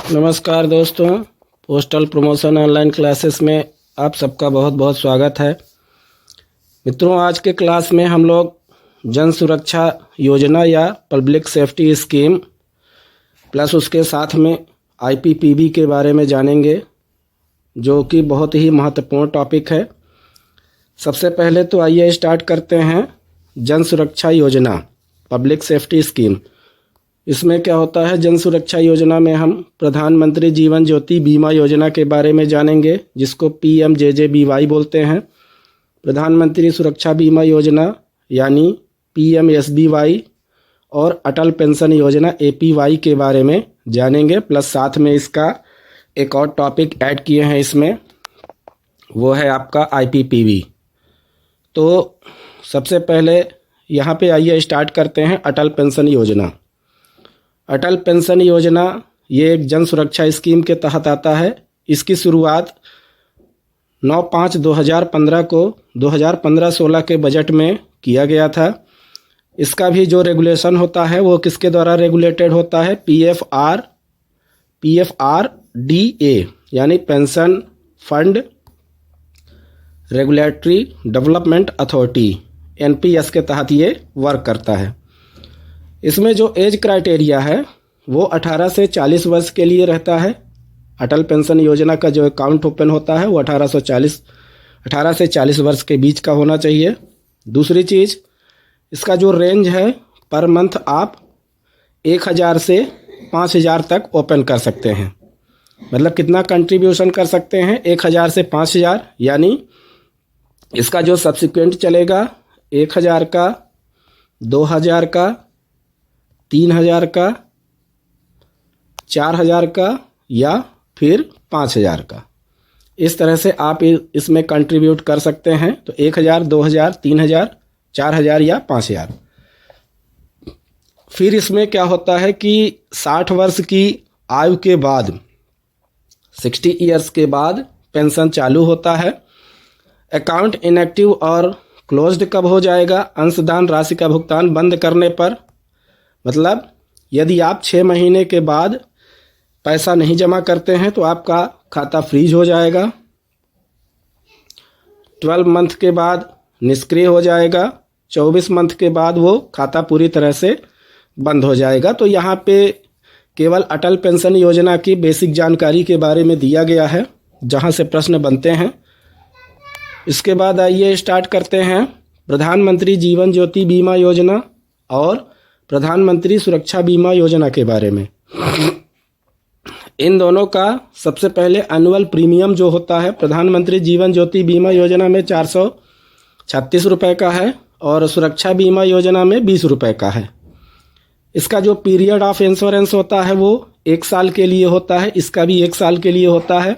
नमस्कार दोस्तों, postal promotion online classes में आप सबका बहुत बहुत स्वागत है। मित्रों, आज के क्लास में हम लोग जन सुरक्षा योजना या पब्लिक सेफ्टी स्कीम प्लस उसके साथ में आईपीपीबी के बारे में जानेंगे, जो कि बहुत ही महत्वपूर्ण टॉपिक है। सबसे पहले तो आइए स्टार्ट करते हैं जन सुरक्षा योजना पब्लिक सेफ्टी स्कीम। इसमें क्या होता है? जन सुरक्षा योजना में हम प्रधानमंत्री जीवन ज्योति बीमा योजना के बारे में जानेंगे, जिसको PMJJBY बोलते हैं। प्रधानमंत्री सुरक्षा बीमा योजना यानी PMSBY और अटल पेंशन योजना APY के बारे में जानेंगे। प्लस साथ में इसका एक और टॉपिक ऐड किए हैं इसमें, वो है आपका IPPB। तो सबसे पहले यहाँ पे आइए स्टार्ट करते हैं अटल पेंशन योजना। अटल पेंशन योजना ये एक जन सुरक्षा स्कीम के तहत आता है। इसकी शुरुआत 9/5/2015 को 2015-16 के बजट में किया गया था। इसका भी जो रेगुलेशन होता है वो किसके द्वारा रेगुलेटेड होता है? PFRDA यानी pension fund regulatory development authority NPS के तहत ये वर्क करता है। इसमें जो एज क्राइटेरिया है वो 18 से 40 वर्ष के लिए रहता है। अटल पेंशन योजना का जो अकाउंट ओपन होता है वो 18 से 40 वर्ष के बीच का होना चाहिए। दूसरी चीज़, इसका जो रेंज है पर मंथ आप 1000 से 5000 तक ओपन कर सकते हैं। मतलब कितना कंट्रीब्यूशन कर सकते हैं? 1000 से 5000। यानी इसका जो सब्सिक्वेंट चलेगा 1000 का, 2000 का, 3000 का, 4000 का या फिर 5000 का, इस तरह से आप इसमें कंट्रीब्यूट कर सकते हैं। तो 1000, 2000, 3000, 4000 या 5000। फिर इसमें क्या होता है कि 60 वर्ष की आयु के बाद 60 ईयर्स के बाद पेंशन चालू होता है। अकाउंट इनएक्टिव और क्लोज्ड कब हो जाएगा? अंशदान राशि का भुगतान बंद करने पर। मतलब यदि आप 6 महीने के बाद पैसा नहीं जमा करते हैं तो आपका खाता फ्रीज हो जाएगा। 12 मंथ के बाद निष्क्रिय हो जाएगा। 24 मंथ के बाद वो खाता पूरी तरह से बंद हो जाएगा। तो यहाँ पे केवल अटल पेंशन योजना की बेसिक जानकारी के बारे में दिया गया है, जहाँ से प्रश्न बनते हैं। इसके बाद आइए स्टार्ट करते हैं प्रधानमंत्री जीवन ज्योति बीमा योजना और प्रधानमंत्री सुरक्षा बीमा योजना के बारे में। इन दोनों का सबसे पहले एनुअल प्रीमियम जो होता है, प्रधानमंत्री जीवन ज्योति बीमा योजना में 436 रुपये का है और सुरक्षा बीमा योजना में 20 रुपये का है। इसका जो पीरियड ऑफ इंश्योरेंस होता है वो 1 साल के लिए होता है। इसका भी 1 साल के लिए होता है।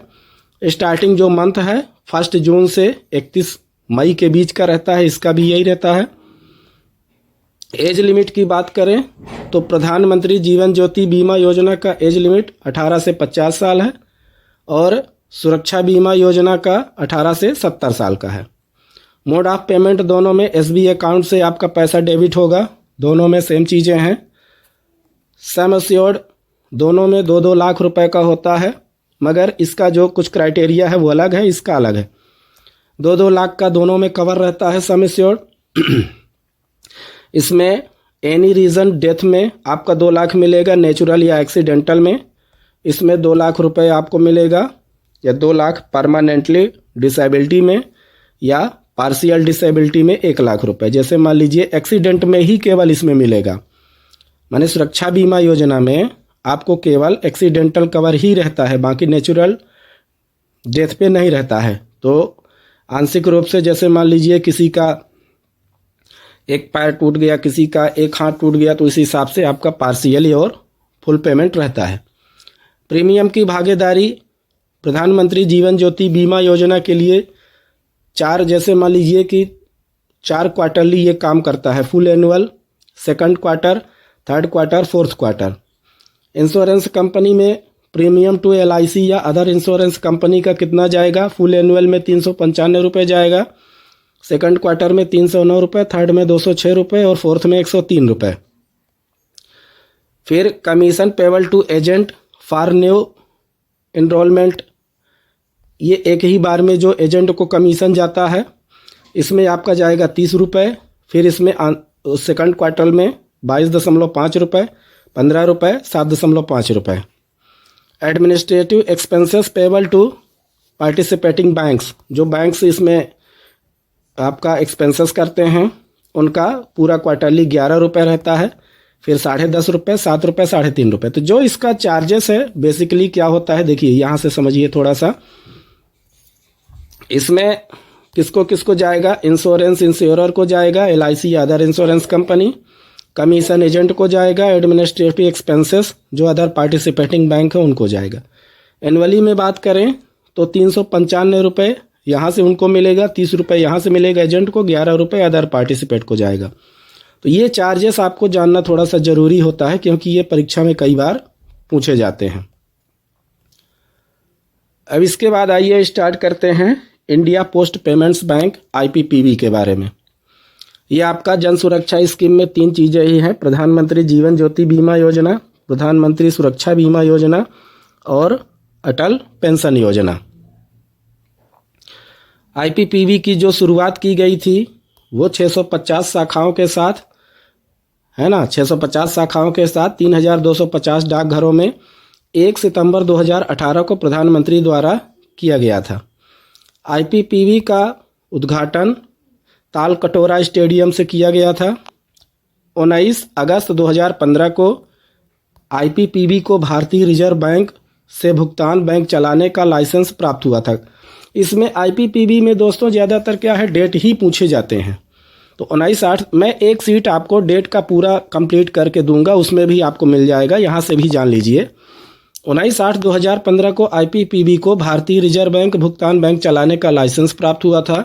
स्टार्टिंग जो मंथ है 1 जून से 31 मई के बीच का रहता है। इसका भी यही रहता है। एज लिमिट की बात करें तो प्रधानमंत्री जीवन ज्योति बीमा योजना का एज लिमिट 18 से 50 साल है और सुरक्षा बीमा योजना का 18 से 70 साल का है। मोड ऑफ पेमेंट दोनों में SBI अकाउंट से आपका पैसा डेबिट होगा। दोनों में सेम चीज़ें हैं। सम एश्योर्ड दोनों में 2-2 लाख रुपए का होता है, मगर इसका जो कुछ क्राइटेरिया है वो अलग है, इसका अलग है। 2-2 लाख का दोनों में कवर रहता है सम एश्योर्ड। इसमें एनी रीज़न डेथ में आपका 2 लाख मिलेगा, नेचुरल या एक्सीडेंटल में इसमें 2 लाख रुपए आपको मिलेगा, या 2 लाख परमानेंटली डिसेबिलिटी में, या पार्शियल डिसेबिलिटी में 1 लाख रुपए। जैसे मान लीजिए एक्सीडेंट में ही केवल इसमें मिलेगा। माने सुरक्षा बीमा योजना में आपको केवल एक्सीडेंटल कवर ही रहता है, बाकी नेचुरल डेथ पे नहीं रहता है। तो आंशिक रूप से जैसे मान लीजिए किसी का एक पैर टूट गया, किसी का एक हाथ टूट गया, तो इस हिसाब से आपका पार्शियली और फुल पेमेंट रहता है। प्रीमियम की भागीदारी प्रधानमंत्री जीवन ज्योति बीमा योजना के लिए 4, जैसे मान लीजिए कि 4 क्वार्टरली ये काम करता है। Full annual, second quarter, third quarter, fourth quarter. Insurance company में प्रीमियम टू LIC या अदर इंश्योरेंस कंपनी का कितना जाएगा? फुल एनुअल में 395 रुपये जाएगा, सेकंड क्वार्टर में 309 रुपये, थर्ड में 206 रुपये और फोर्थ में 103 रुपये। फिर commission payable to agent for new enrollment, ये एक ही बार में जो एजेंट को कमीशन जाता है, इसमें आपका जाएगा 30 रुपये। फिर इसमें सेकंड क्वार्टर में 22.5 रुपये, 15 रुपये, 7.5 रुपये। Administrative expenses payable to participating banks, जो बैंक्स इसमें आपका एक्सपेंसेस करते हैं, उनका पूरा क्वार्टरली 11 रुपये रहता है। फिर 10.5 रुपये, 7 रुपये, 3.5 रुपये। तो जो इसका चार्जेस है बेसिकली क्या होता है, देखिए यहाँ से समझिए थोड़ा सा। इसमें किसको किसको जाएगा, इंश्योरेंस इंश्योरर को जाएगा, LIC other insurance company, commission agent को जाएगा, एडमिनिस्ट्रेटिव एक्सपेंसेस जो अदर पार्टिसिपेटिंग बैंक है उनको जाएगा। एनुअली में बात करें तो 395 रुपये यहाँ से उनको मिलेगा, 30 रुपये यहाँ से मिलेगा एजेंट को, 11 रुपये अदर पार्टिसिपेट को जाएगा। तो ये चार्जेस आपको जानना थोड़ा सा ज़रूरी होता है, क्योंकि ये परीक्षा में कई बार पूछे जाते हैं। अब इसके बाद आइए स्टार्ट करते हैं India post payments bank IPPB के बारे में। ये आपका जन सुरक्षा स्कीम में 3 चीज़ें ही हैं, प्रधानमंत्री जीवन ज्योति बीमा योजना, प्रधानमंत्री सुरक्षा बीमा योजना और अटल पेंशन योजना। IPPB की जो शुरुआत की गई थी वो 650 शाखाओं के साथ, है ना, 650 शाखाओं के साथ 3250 डाकघरों में 1 सितंबर 2018 को प्रधानमंत्री द्वारा किया गया था। IPPB का उद्घाटन ताल कटोरा स्टेडियम से किया गया था। 19 अगस्त 2015 को IPPB को भारतीय रिजर्व बैंक से भुगतान बैंक चलाने का लाइसेंस प्राप्त हुआ था। इसमें IPPB में दोस्तों ज़्यादातर क्या है, डेट ही पूछे जाते हैं। तो 19/8 मैं एक सीट आपको डेट का पूरा कंप्लीट करके दूंगा, उसमें भी आपको मिल जाएगा, यहाँ से भी जान लीजिए। 19/8/2015 को IPPB को भारतीय रिजर्व बैंक भुगतान बैंक चलाने का लाइसेंस प्राप्त हुआ था।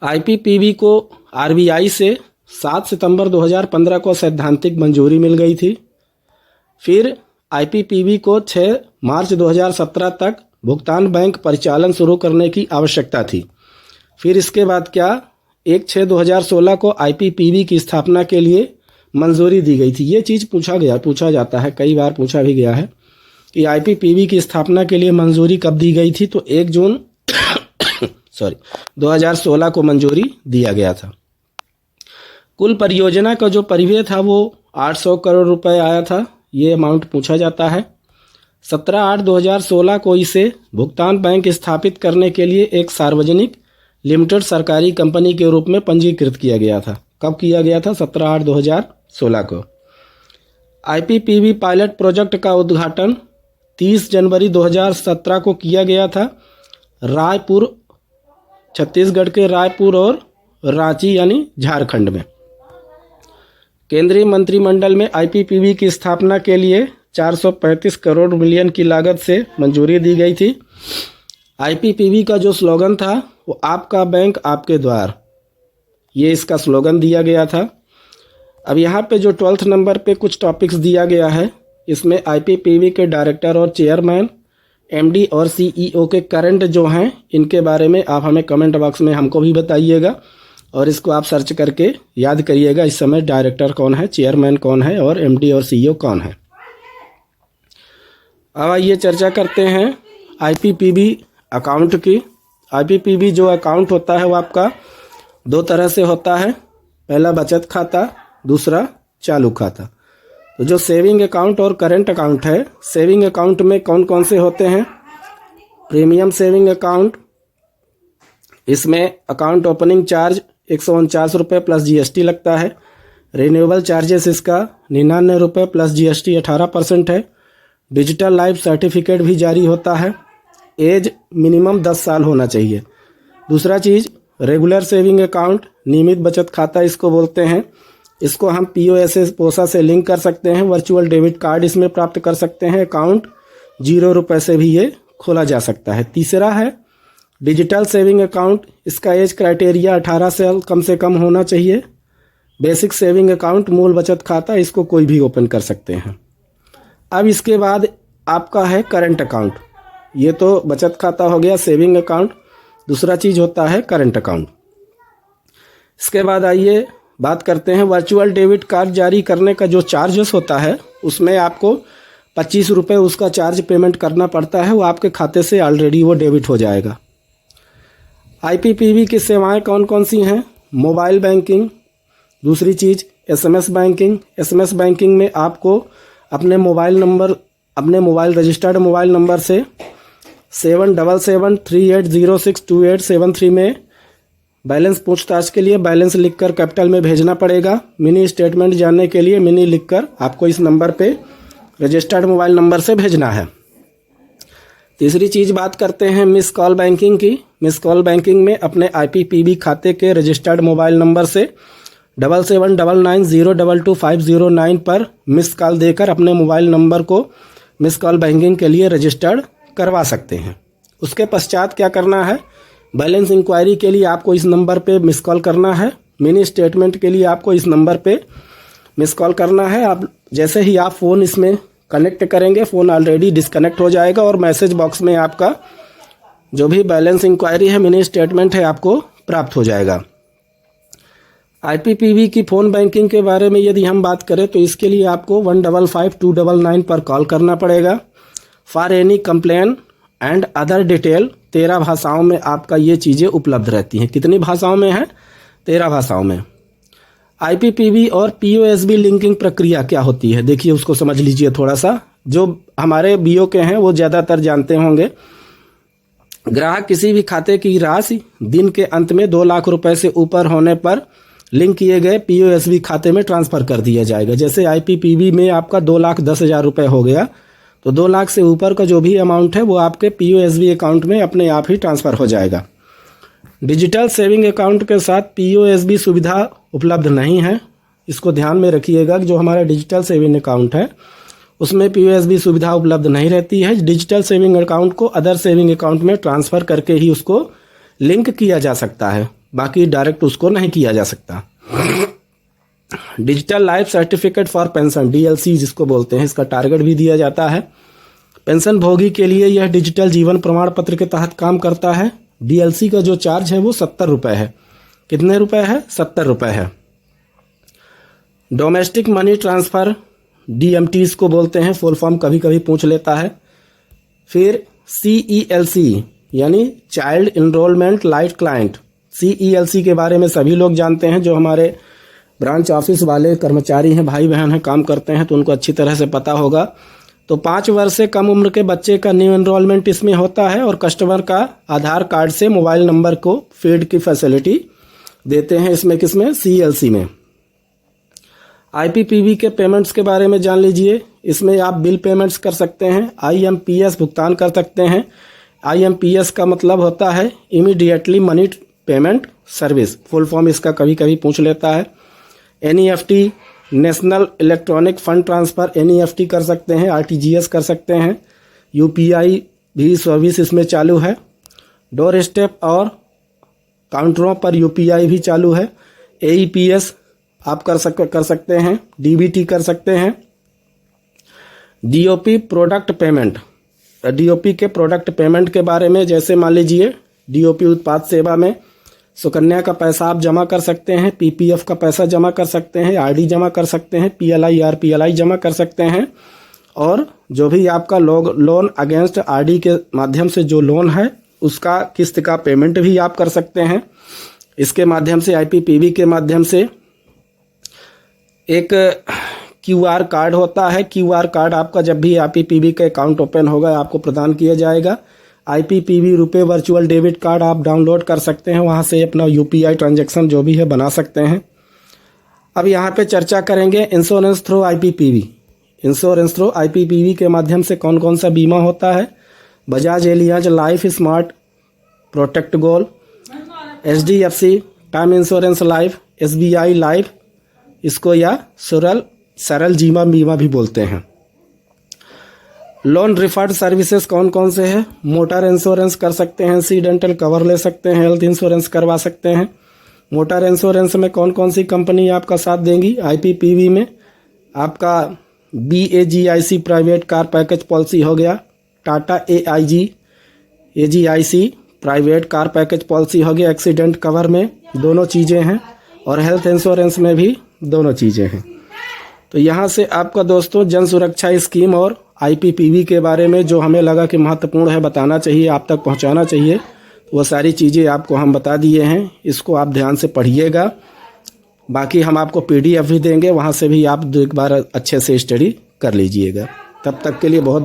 IPPB को RBI से 7 सितंबर 2015 को सैद्धांतिक मंजूरी मिल गई थी। फिर IPPB को 6 मार्च 2017 तक भुगतान बैंक परिचालन शुरू करने की आवश्यकता थी। फिर इसके बाद क्या, 1/6/2016 को IPPB की स्थापना के लिए मंजूरी दी गई थी। ये चीज़ पूछा जाता है, कई बार पूछा भी गया है कि IPPB की स्थापना के लिए मंजूरी कब दी गई थी। तो 1 जून 2016 को मंजूरी दिया गया था। कुल परियोजना का जो परिव्यय था वो 800 करोड़ रुपए आया था, ये अमाउंट पूछा जाता है। 17/8/2016 को इसे भुगतान बैंक स्थापित करने के लिए एक सार्वजनिक लिमिटेड सरकारी कंपनी के रूप में पंजीकृत किया गया था। कब किया गया था? 17/8/2016 को। IPPB पायलट प्रोजेक्ट का उद्घाटन 30 जनवरी 2017 को किया गया था। रायपुर, छत्तीसगढ़ के रायपुर और रांची यानी झारखंड में। केंद्रीय मंत्रिमंडल में IPPB की स्थापना के लिए 435 करोड़ मिलियन की लागत से मंजूरी दी गई थी। IPPB का जो स्लोगन था वो आपका बैंक आपके द्वार, ये इसका स्लोगन दिया गया था। अब यहाँ पे जो 12th नंबर पे कुछ टॉपिक्स दिया गया है, इसमें IPPB के डायरेक्टर और चेयरमैन, MD और CEO के करंट जो हैं इनके बारे में आप हमें कमेंट बॉक्स में हमको भी बताइएगा और इसको आप सर्च करके याद करिएगा इस समय डायरेक्टर कौन है, चेयरमैन कौन है और MD और CEO कौन है। अब आइए चर्चा करते हैं IPPB अकाउंट की। IPPB जो अकाउंट होता है वो आपका 2 तरह से होता है, पहला बचत खाता, दूसरा चालू खाता। तो जो सेविंग अकाउंट और करंट अकाउंट है, सेविंग अकाउंट में कौन कौन से होते हैं? प्रीमियम सेविंग अकाउंट, इसमें अकाउंट ओपनिंग चार्ज 149 रुपये प्लस GST लगता है। रिन्यूएबल चार्जेस इसका 99 रुपये प्लस GST 18% है। डिजिटल लाइफ सर्टिफिकेट भी जारी होता है। एज मिनिमम 10 साल होना चाहिए। दूसरा चीज़ रेगुलर सेविंग अकाउंट, नियमित बचत खाता इसको बोलते हैं। इसको हम POSS पोसा से लिंक कर सकते हैं, वर्चुअल डेबिट कार्ड इसमें प्राप्त कर सकते हैं। अकाउंट 0 रुपये से भी ये खोला जा सकता है। तीसरा है डिजिटल सेविंग अकाउंट, इसका एज क्राइटेरिया 18 साल कम से कम होना चाहिए। बेसिक सेविंग अकाउंट, मूल बचत खाता, इसको कोई भी ओपन कर सकते हैं। अब इसके बाद आपका है करंट अकाउंट। ये तो बचत खाता हो गया, सेविंग अकाउंट। दूसरा चीज़ होता है करंट अकाउंट। इसके बाद आइए बात करते हैं वर्चुअल डेबिट कार्ड जारी करने का जो चार्जेस होता है, उसमें आपको 25 रुपये उसका चार्ज पेमेंट करना पड़ता है, वो आपके खाते से ऑलरेडी वो डेबिट हो जाएगा। आईपीपीबी की सेवाएं कौन कौन सी हैं? मोबाइल बैंकिंग, दूसरी चीज़ एसएमएस बैंकिंग। एसएमएस बैंकिंग में आपको अपने मोबाइल रजिस्टर्ड मोबाइल नंबर से 7773806287 में बैलेंस पूछताछ के लिए बैलेंस लिखकर कैपिटल में भेजना पड़ेगा। मिनी स्टेटमेंट जानने के लिए मिनी लिखकर आपको इस नंबर पे रजिस्टर्ड मोबाइल नंबर से भेजना है। तीसरी चीज़ बात करते हैं मिस कॉल बैंकिंग की। मिस कॉल बैंकिंग में अपने आईपीपीबी खाते के रजिस्टर्ड मोबाइल नंबर से 7799022509 पर मिस कॉल देकर अपने मोबाइल नंबर को मिस कॉल बैंकिंग के लिए रजिस्टर्ड करवा सकते हैं। उसके पश्चात क्या करना है? बैलेंस इंक्वायरी के लिए आपको इस नंबर पे मिस कॉल करना है। मिनी स्टेटमेंट के लिए आपको इस नंबर पे मिस कॉल करना है। आप जैसे ही आप फ़ोन इसमें कनेक्ट करेंगे, फ़ोन ऑलरेडी डिस्कनेक्ट हो जाएगा और मैसेज बॉक्स में आपका जो भी बैलेंस इंक्वायरी है, मिनी स्टेटमेंट है, आपको प्राप्त हो जाएगा। आईपीपीबी की फ़ोन बैंकिंग के बारे में यदि हम बात करें तो इसके लिए आपको 155299 पर कॉल करना पड़ेगा। For any complain and other detail 13 भाषाओं में आपका ये चीज़ें उपलब्ध रहती हैं। कितनी भाषाओं में है? 13 भाषाओं में। आईपीपीबी और पीओएसबी लिंकिंग प्रक्रिया क्या होती है, देखिए उसको समझ लीजिए थोड़ा सा। जो हमारे बीओ के हैं वो ज़्यादातर जानते होंगे। ग्राहक किसी भी खाते की राशि दिन के अंत में 2 लाख रुपए से ऊपर होने पर लिंक किए गए पीओएसबी खाते में ट्रांसफ़र कर दिया जाएगा। जैसे आईपीपीबी में आपका 2,10,000 रुपये हो गया, तो 2 लाख से ऊपर का जो भी अमाउंट है वो आपके पीओएसबी अकाउंट में अपने आप ही ट्रांसफ़र हो जाएगा। डिजिटल सेविंग अकाउंट के साथ पीओएसबी सुविधा उपलब्ध नहीं है। इसको ध्यान में रखिएगा कि जो हमारा डिजिटल सेविंग अकाउंट है उसमें पीओएसबी सुविधा उपलब्ध नहीं रहती है। डिजिटल सेविंग अकाउंट को अदर सेविंग अकाउंट में ट्रांसफ़र करके ही उसको लिंक किया जा सकता है, बाकी डायरेक्ट उसको नहीं किया जा सकता। Digital life certificate for pension, DLC जिसको बोलते हैं, इसका टारगेट भी दिया जाता है। पेंशन भोगी के लिए यह डिजिटल जीवन प्रमाण पत्र के तहत काम करता है। डीएलसी का जो चार्ज है वो 70 रुपये है। कितने रुपए है? 70 रुपये है। डोमेस्टिक मनी ट्रांसफ़र, डीएमटी इसको बोलते हैं, फुल फॉर्म कभी कभी पूछ लेता है। फिर सीईएलसी यानी चाइल्ड इनरोलमेंट लाइट क्लाइंट। सीईएलसी के बारे में सभी लोग जानते हैं, जो हमारे ब्रांच ऑफिस वाले कर्मचारी हैं, भाई बहन हैं, काम करते हैं, तो उनको अच्छी तरह से पता होगा। तो 5 वर्ष से कम उम्र के बच्चे का न्यू एनरोलमेंट इसमें होता है और कस्टमर का आधार कार्ड से मोबाइल नंबर को फीड की फैसिलिटी देते हैं इसमें, किसमें? सीएलसी में। आईपीपीबी के पेमेंट्स के बारे में जान लीजिए। इसमें आप बिल पेमेंट्स कर सकते हैं, आईएमपीएस भुगतान कर सकते हैं। आईएमपीएस का मतलब होता है immediately money payment service, full form इसका कभी कभी पूछ लेता है। NEFT national electronic fund transfer, NEFT कर सकते हैं, आरटीजीएस कर सकते हैं। यूपीआई भी सर्विस इसमें चालू है। डोर स्टेप और काउंटरों पर यूपीआई भी चालू है। एईपीएस आप कर सकते हैं, डीबीटी कर सकते हैं। डीओपी प्रोडक्ट पेमेंट, डीओपी के प्रोडक्ट पेमेंट के बारे में, जैसे मान लीजिए डीओपी उत्पाद सेवा में सुकन्या का पैसा आप जमा कर सकते हैं, पीपीएफ का पैसा जमा कर सकते हैं, आरडी जमा कर सकते हैं, पीएलआई आरपीएलआई जमा कर सकते हैं। और जो भी आपका लोन अगेंस्ट आरडी के माध्यम से जो लोन है उसका किस्त का पेमेंट भी आप कर सकते हैं इसके माध्यम से। आईपीपीबी के माध्यम से एक क्यूआर कार्ड होता है। क्यूआर कार्ड आपका जब भी आईपीपीबी का अकाउंट ओपन होगा आपको प्रदान किया जाएगा। आईपीपीबी रुपए वर्चुअल डेबिट कार्ड आप डाउनलोड कर सकते हैं, वहां से अपना यूपीआई ट्रांजैक्शन जो भी है बना सकते हैं। अब यहाँ पे चर्चा करेंगे insurance through IPPB. Insurance through IPPB के माध्यम से कौन कौन सा बीमा होता है? Bajaj Allianz life smart protect gold, HDFC term insurance life, SBI life, इसको या सरल जीवन बीमा भी बोलते हैं। लोन रिफंड सर्विसेज कौन कौन से हैं? मोटर इंश्योरेंस कर सकते हैं, एक्सीडेंटल कवर ले सकते हैं, हेल्थ इंश्योरेंस करवा सकते हैं। मोटर इंश्योरेंस में कौन कौन सी कंपनी आपका साथ देंगी? आईपीपीबी में आपका BAGIC private car package policy हो गया, Tata AGIC private car package policy हो गया। एक्सीडेंट कवर में दोनों चीज़ें हैं और हेल्थ इंश्योरेंस में भी दोनों चीज़ें हैं। तो यहाँ से आपका दोस्तों जन सुरक्षा स्कीम और IPPV के बारे में जो हमें लगा कि महत्वपूर्ण है, बताना चाहिए, आप तक पहुंचाना चाहिए, वो सारी चीज़ें आपको हम बता दिए हैं। इसको आप ध्यान से पढ़िएगा। बाकी हम आपको PDF भी देंगे, वहाँ से भी आप एक बार अच्छे से स्टडी कर लीजिएगा। तब तक के लिए बहुत